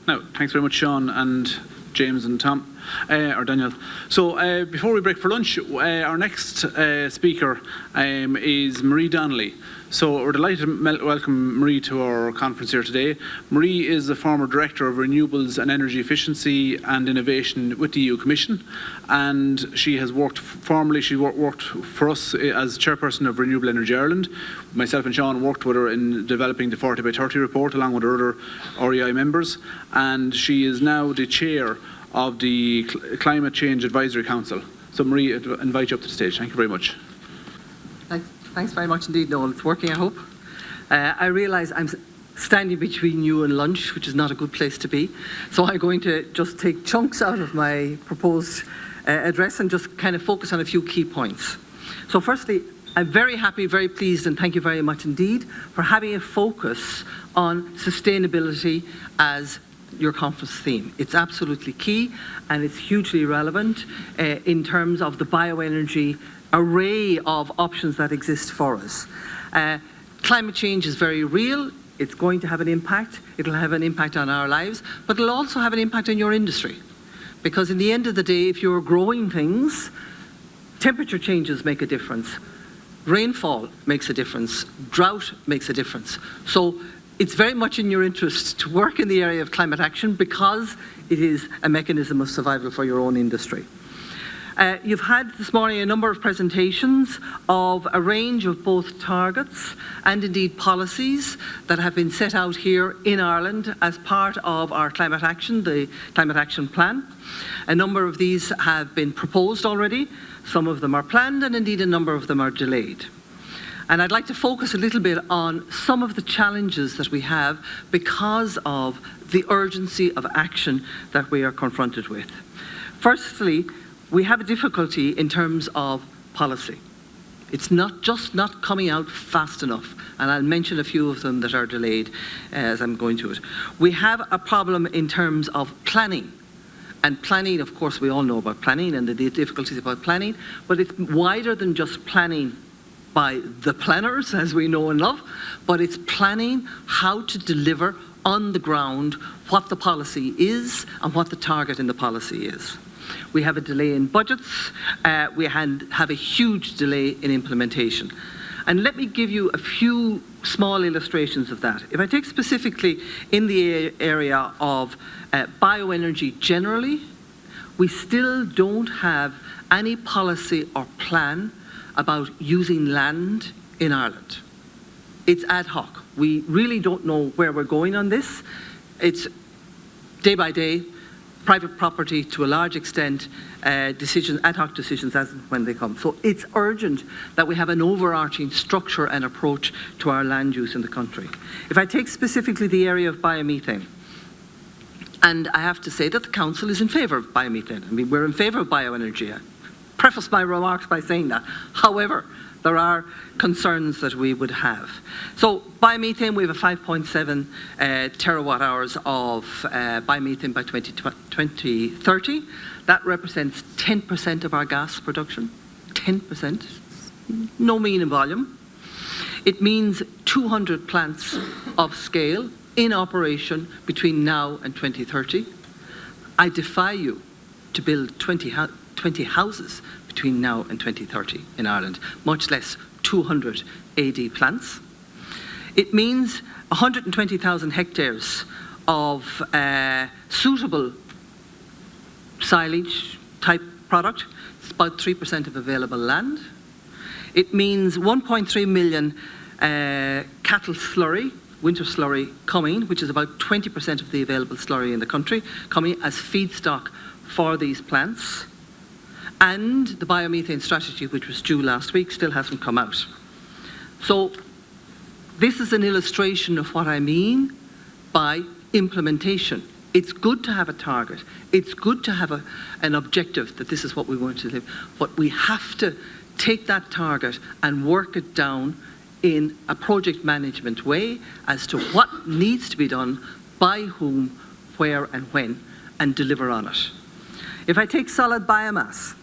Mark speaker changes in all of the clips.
Speaker 1: Now, thanks very much, Sean and James and Tom, or Daniel. So before we break for lunch, our next speaker is Marie Donnelly. So we're delighted to welcome Marie to our conference here today. Marie is the former Director of Renewables and Energy Efficiency and Innovation with the EU Commission, and she has worked formerly, she worked for us as Chairperson of Renewable Energy Ireland. Myself and Sean worked with her in developing the 40 by 30 report along with her other IrBEA members, and she is now the Chair of the Climate Change Advisory Council. So Marie, I invite you up to the stage. Thank you very much.
Speaker 2: Thanks very much indeed, Noel. It's working, I hope. I realise I'm standing between you and lunch, which is not a good place to be. So I'm going to just take chunks out of my proposed address and just kind of focus on a few key points. So firstly, I'm very happy, very pleased, and thank you very much indeed for having a focus on sustainability as your conference theme. It's absolutely key, and it's hugely relevant in terms of the bioenergy array of options that exist for us. Climate change is very real. It's going to have an impact. It'll have an impact on our lives, but it'll also have an impact on your industry. Because in the end of the day, if you're growing things, temperature changes make a difference. Rainfall makes a difference. Drought makes a difference. So it's very much in your interest to work in the area of climate action because it is a mechanism of survival for your own industry. You've had this morning a number of presentations of a range of both targets and indeed policies that have been set out here in Ireland as part of our climate action, the Climate Action Plan. A number of these have been proposed already, some of them are planned, and indeed a number of them are delayed. And I'd like to focus a little bit on some of the challenges that we have because of the urgency of action that we are confronted with. Firstly, we have a difficulty in terms of policy. It's not coming out fast enough, and I'll mention a few of them that are delayed as I'm going to it. We have a problem in terms of planning. And planning, of course, we all know about planning and the difficulties about planning, but it's wider than just planning by the planners, as we know and love, but it's planning how to deliver on the ground what the policy is and what the target in the policy is. We have a delay in budgets, we have a huge delay in implementation. And let me give you a few small illustrations of that. If I take specifically in the area of bioenergy generally, we still don't have any policy or plan about using land in Ireland. It's ad hoc. We really don't know where we're going on this. It's day by day, private property to a large extent, decisions, ad hoc decisions as and when they come. So it's urgent that we have an overarching structure and approach to our land use in the country. If I take specifically the area of biomethane, and I have to say that the Council is in favour of biomethane. I mean, we're in favour of bioenergy. I preface my remarks by saying that. However, there are concerns that we would have. So biomethane, we have a 5.7 terawatt hours of biomethane by 2030. That represents 10% of our gas production. 10%, no mean in volume. It means 200 plants of scale in operation between now and 2030. I defy you to build 20 houses between now and 2030 in Ireland, much less 200 AD plants. It means 120,000 hectares of suitable silage type product. It's about 3% of available land. It means 1.3 million cattle slurry, winter slurry coming, which is about 20% of the available slurry in the country, coming as feedstock for these plants. And the biomethane strategy, which was due last week, still hasn't come out. So this is an illustration of what I mean by implementation. It's good to have a target. It's good to have an objective that this is what we want to live. But we have to take that target and work it down in a project management way as to what needs to be done, by whom, where and when, and deliver on it. If I take solid biomass,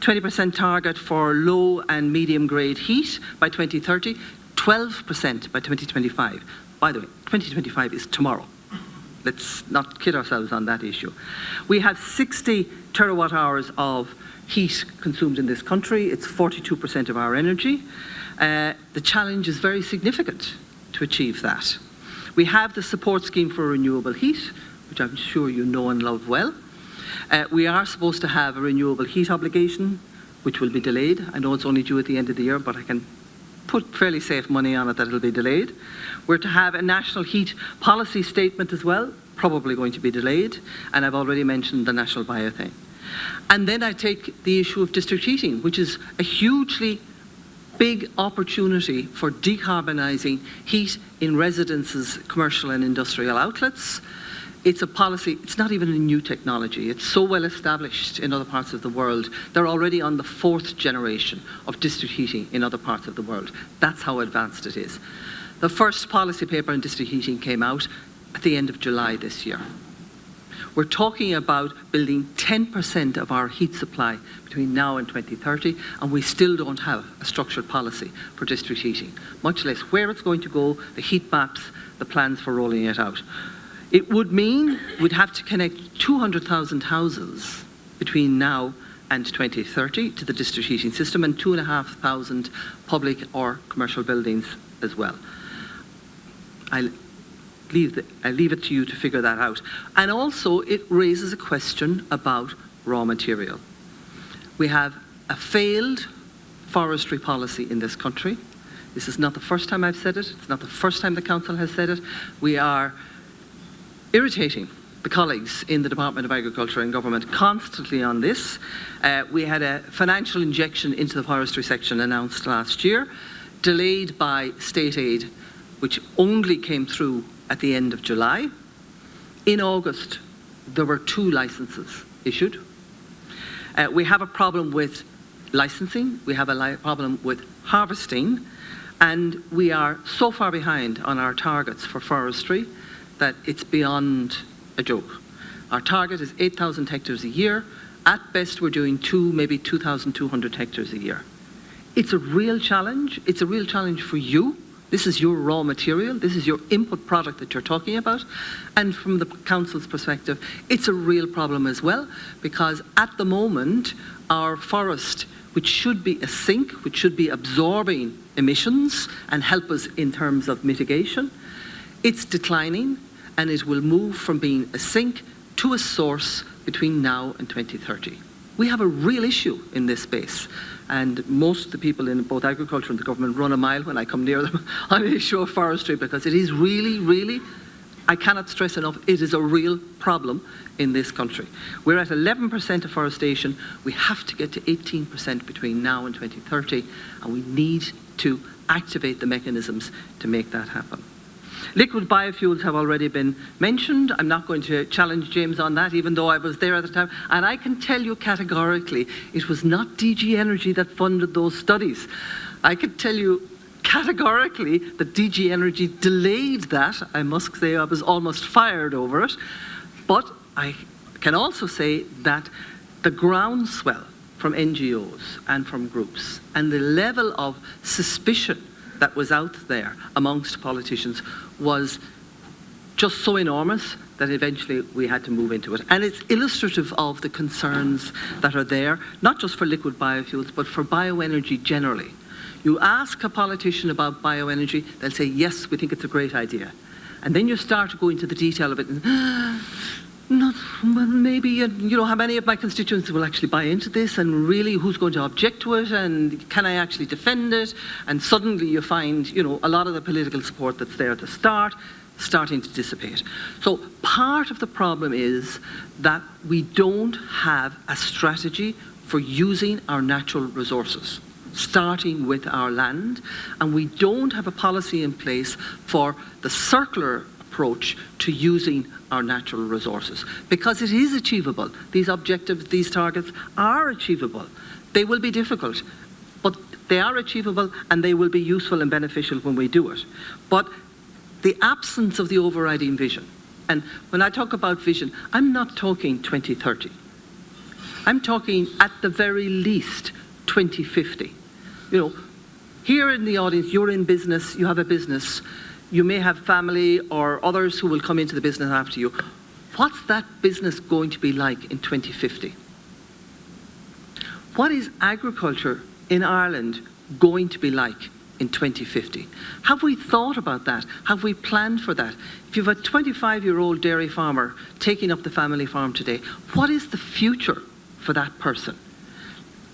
Speaker 2: 20% target for low and medium grade heat by 2030, 12% by 2025. By the way, 2025 is tomorrow. Let's not kid ourselves on that issue. We have 60 terawatt hours of heat consumed in this country. It's 42% of our energy. The challenge is very significant to achieve that. We have the support scheme for renewable heat, which I'm sure you know and love well. We are supposed to have a renewable heat obligation, which will be delayed. I know it's only due at the end of the year, but I can put fairly safe money on it that it'll be delayed. We're to have a national heat policy statement as well, probably going to be delayed, and I've already mentioned the national bio thing. And then I take the issue of district heating, which is a hugely big opportunity for decarbonising heat in residences, commercial and industrial outlets. It's a policy, it's not even a new technology. It's so well established in other parts of the world. They're already on the 4th generation of district heating in other parts of the world. That's how advanced it is. The first policy paper on district heating came out at the end of July this year. We're talking about building 10% of our heat supply between now and 2030, and we still don't have a structured policy for district heating, much less where it's going to go, the heat maps, the plans for rolling it out. It would mean we'd have to connect 200,000 houses between now and 2030 to the district heating system, and 2,500 public or commercial buildings as well. I'll leave it to you to figure that out. And also, it raises a question about raw material. We have a failed forestry policy in this country. This is not the first time I've said it. It's not the first time the Council has said it. We are irritating the colleagues in the Department of Agriculture and Government constantly on this. We had a financial injection into the forestry section announced last year, delayed by state aid, which only came through at the end of July. In August, there were 2 licenses issued. We have a problem with licensing, we have a problem with harvesting, and we are so far behind on our targets for forestry that it's beyond a joke. Our target is 8,000 hectares a year. At best, we're doing 2, maybe 2,200 hectares a year. It's a real challenge. It's a real challenge for you. This is your raw material. This is your input product that you're talking about. And from the Council's perspective, it's a real problem as well, because at the moment, our forest, which should be a sink, which should be absorbing emissions and help us in terms of mitigation, it's declining, and it will move from being a sink to a source between now and 2030. We have a real issue in this space, and most of the people in both agriculture and the government run a mile when I come near them on the issue of forestry, because it is really, really, I cannot stress enough, it is a real problem in this country. We're at 11% afforestation. We have to get to 18% between now and 2030, and we need to activate the mechanisms to make that happen. Liquid biofuels have already been mentioned. I'm not going to challenge James on that, even though I was there at the time. And I can tell you categorically, it was not DG Energy that funded those studies. I can tell you categorically that DG Energy delayed that. I must say I was almost fired over it. But I can also say that the groundswell from NGOs and from groups and the level of suspicion that was out there amongst politicians was just so enormous that eventually we had to move into it. And it's illustrative of the concerns that are there, not just for liquid biofuels, but for bioenergy generally. You ask a politician about bioenergy, they'll say, yes, we think it's a great idea. And then you start to go into the detail of it, and well, maybe you know how many of my constituents will actually buy into this, and really who's going to object to it, and can I actually defend it? And suddenly you find, you know, a lot of the political support that's there at the start starting to dissipate. So part of the problem is that we don't have a strategy for using our natural resources, starting with our land, and we don't have a policy in place for the circular approach to using our natural resources, because it is achievable. These objectives, these targets are achievable. They will be difficult, but they are achievable, and they will be useful and beneficial when we do it. But the absence of the overriding vision, and when I talk about vision, I'm not talking 2030. I'm talking at the very least 2050. You know, here in the audience, you're in business, you have a business. You may have family or others who will come into the business after you. What's that business going to be like in 2050? What is agriculture in Ireland going to be like in 2050? Have we thought about that? Have we planned for that? If you have a 25-year-old dairy farmer taking up the family farm today, what is the future for that person?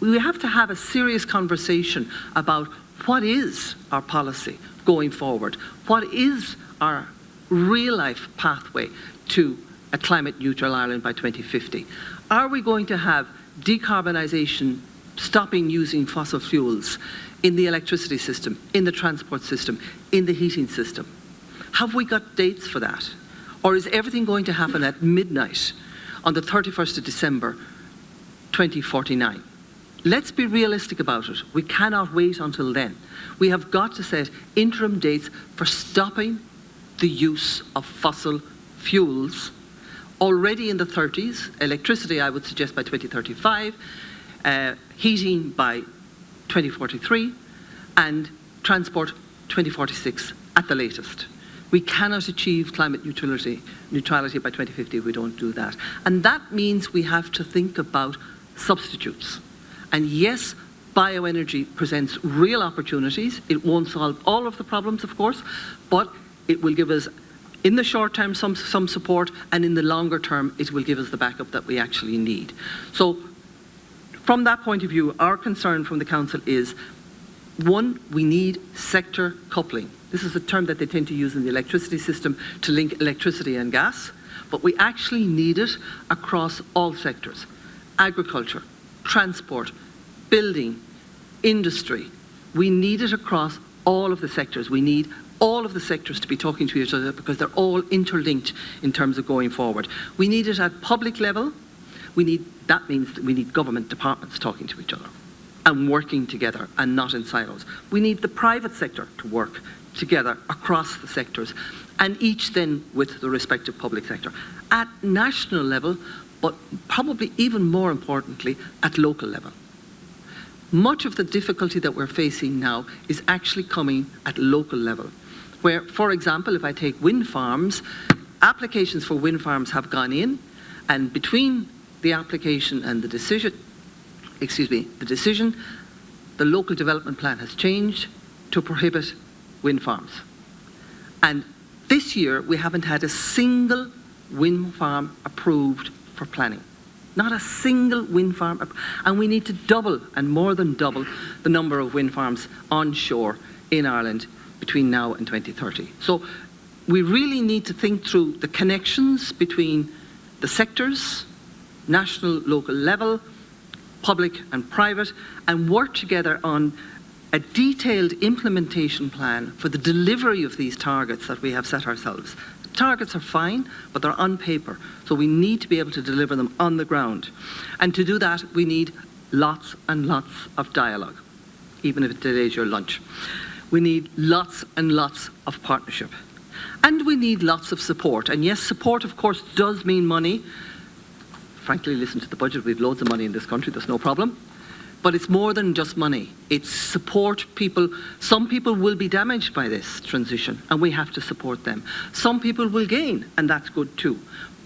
Speaker 2: We have to have a serious conversation about what is our policy going forward? What is our real-life pathway to a climate-neutral Ireland by 2050? Are we going to have decarbonisation, stopping using fossil fuels in the electricity system, in the transport system, in the heating system? Have we got dates for that? Or is everything going to happen at midnight on the 31st of December 2049? Let's be realistic about it. We cannot wait until then. We have got to set interim dates for stopping the use of fossil fuels already in the 30s. Electricity, I would suggest, by 2035, heating by 2043, and transport 2046 at the latest. We cannot achieve climate neutrality by 2050 if we don't do that. And that means we have to think about substitutes. And yes, bioenergy presents real opportunities. It won't solve all of the problems, of course, but it will give us, in the short term, some support, and in the longer term, it will give us the backup that we actually need. So from that point of view, our concern from the Council is, one, we need sector coupling. This is a term that they tend to use in the electricity system to link electricity and gas, but we actually need it across all sectors. Agriculture, transport, building, industry. We need it across all of the sectors. We need all of the sectors to be talking to each other because they're all interlinked in terms of going forward. We need it at public level. That means that we need government departments talking to each other and working together and not in silos. We need the private sector to work together across the sectors, and each then with the respective public sector. At national level, but probably even more importantly, at local level. Much of the difficulty that we're facing now is actually coming at local level, where, for example, if I take wind farms, applications for wind farms have gone in, and between the application and the decision, the local development plan has changed to prohibit wind farms. And this year, we haven't had a single wind farm approved for planning. Not a single wind farm. And we need to double, and more than double, the number of wind farms onshore in Ireland between now and 2030. So we really need to think through the connections between the sectors, national, local level, public and private, and work together on a detailed implementation plan for the delivery of these targets that we have set ourselves. Targets are fine, but they're on paper, so we need to be able to deliver them on the ground. And to do that, we need lots and lots of dialogue, even if today's your lunch. We need lots and lots of partnership. And we need lots of support. And yes, support, of course, does mean money. Frankly, listen to the budget. We have loads of money in this country. There's no problem. But it's more than just money. It's support people. Some people will be damaged by this transition, and we have to support them. Some people will gain, and that's good too.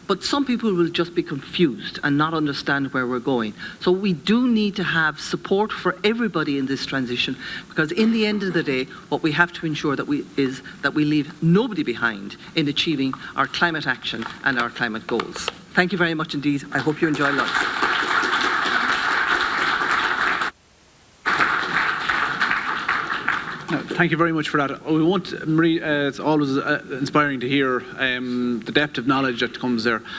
Speaker 2: But some people will just be confused and not understand where we're going. So we do need to have support for everybody in this transition, because in the end of the day, what we have to ensure is that we leave nobody behind in achieving our climate action and our climate goals. Thank you very much indeed. I hope you enjoy lunch.
Speaker 1: Thank you very much for that. We want, Marie, it's always inspiring to hear the depth of knowledge that comes there.